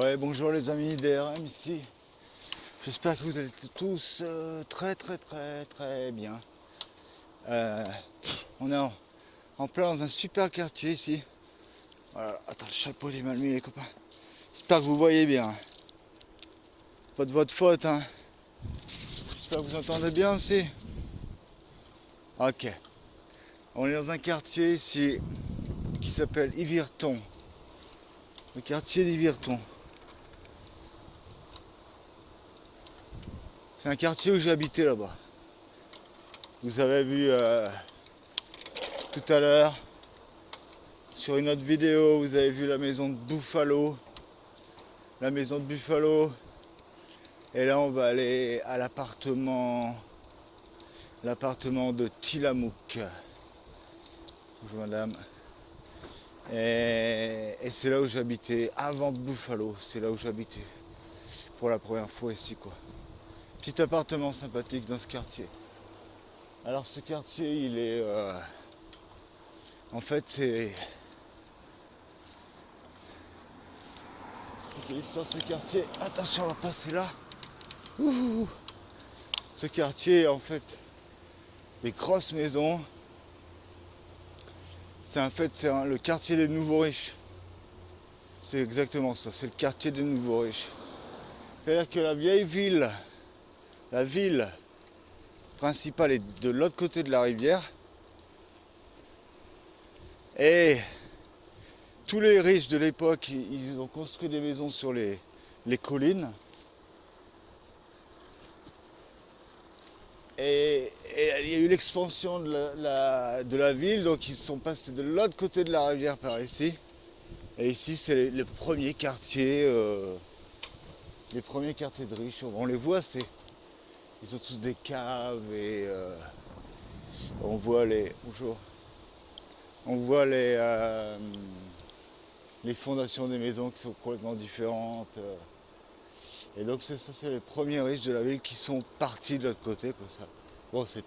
Ouais, bonjour les amis DRM ici. J'espère que vous allez tous très bien. Euh, on est en plein dans un super quartier ici. Voilà, attends, le chapeau il est mal mis les copains. J'espère que vous voyez bien. Pas de votre faute, hein. J'espère que vous entendez bien aussi. Ok. On est dans un quartier ici qui s'appelle Yvirton. Le quartier d'Yvirton. C'est un quartier où j'ai habité là-bas. Vous avez vu tout à l'heure sur une autre vidéo, vous avez vu la maison de Buffalo. La maison de Buffalo. Et là, on va aller à l'appartement de Tillamook. Bonjour madame. Et c'est là où j'habitais avant Buffalo. C'est là où j'habitais pour la première fois ici, quoi. Petit appartement sympathique dans ce quartier. Alors ce quartier, il est... en fait, c'est... Quelle histoire ce quartier. Attention, on va passer là. Ouh. Ce quartier, en fait, des grosses maisons. C'est le quartier des nouveaux riches. C'est exactement ça, c'est le quartier des nouveaux riches. C'est-à-dire que la vieille ville, la ville principale est de l'autre côté de la rivière. Et tous les riches de l'époque, ils ont construit des maisons sur les collines. Et il y a eu l'expansion de la ville, donc ils sont passés de l'autre côté de la rivière par ici. Et ici, c'est le premier quartier, les premiers quartiers de riches. On les voit, ils ont tous des caves et on voit bonjour, on voit les fondations des maisons qui sont complètement différentes. Et donc ça, c'est les premiers riches de la ville qui sont partis de l'autre côté, quoi, ça. Bon, ça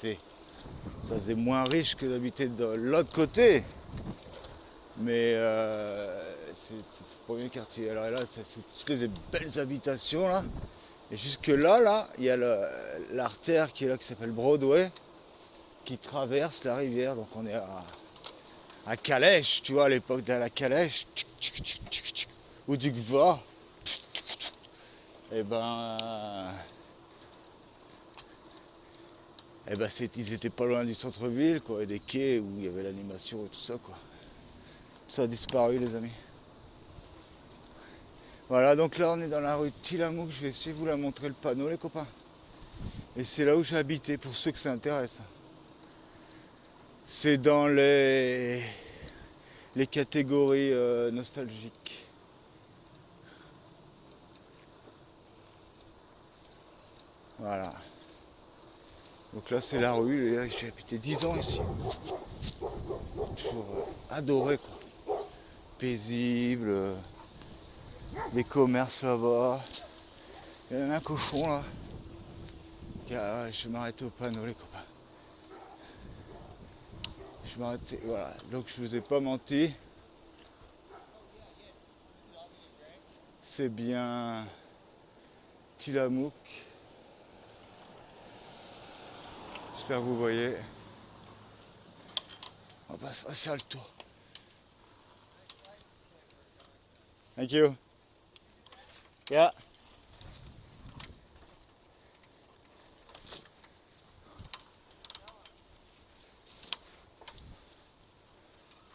faisait moins riche que d'habiter de l'autre côté, mais c'est le premier quartier. Alors là, c'est toutes les belles habitations là. Et jusque là, il y a l'artère qui est là, qui s'appelle Broadway, qui traverse la rivière. Donc on est à Calèche, tu vois, à l'époque de la Calèche, ou du Gva. Et ben, ils étaient pas loin du centre-ville, quoi, et des quais où il y avait l'animation et tout ça, quoi. Ça a disparu, les amis. Voilà, donc là, on est dans la rue Tillamook. Je vais essayer de vous la montrer le panneau, les copains. Et c'est là où j'ai habité, pour ceux que ça intéresse. C'est dans les catégories nostalgiques. Voilà. Donc là, c'est la rue. Et j'ai habité 10 ans ici. Toujours adoré, quoi. Paisible. Les commerces là-bas. Il y a même un cochon là. Je vais m'arrêter au panneau, les copains. Je vais m'arrêter. Voilà. Donc je vous ai pas menti. C'est bien Tillamook. J'espère que vous voyez. On va faire le tour. Thank you. Yeah.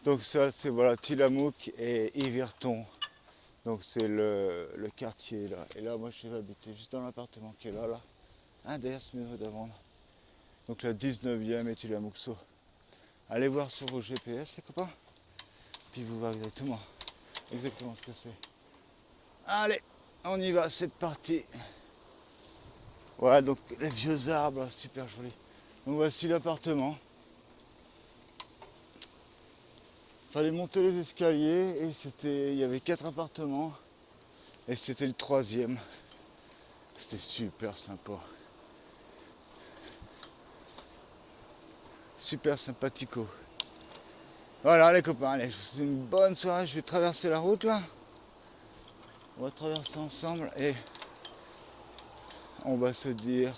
Donc ça, c'est voilà Tillamook et Yvirton. Donc c'est le quartier là. Et là, moi, je vais habiter juste dans l'appartement qui est là, là. Ah, derrière ce mur d'avant là. Donc la 19e et Tillamook. Allez voir sur vos GPS, les copains. Puis vous verrez exactement ce que c'est. Allez, on y va, c'est parti. Ouais, donc les vieux arbres, super joli. Donc voici l'appartement. Fallait monter les escaliers et il y avait 4 appartements et c'était le 3e. C'était super sympa. Super sympathico. Voilà les copains, allez, je vous souhaite une bonne soirée. Je vais traverser la route là. On va traverser ensemble et on va se dire,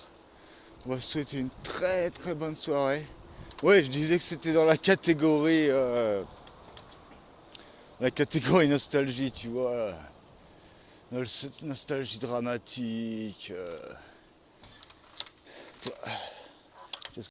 on va se souhaiter une très très bonne soirée. Ouais, je disais que c'était dans la catégorie nostalgie, tu vois. Nostalgie dramatique.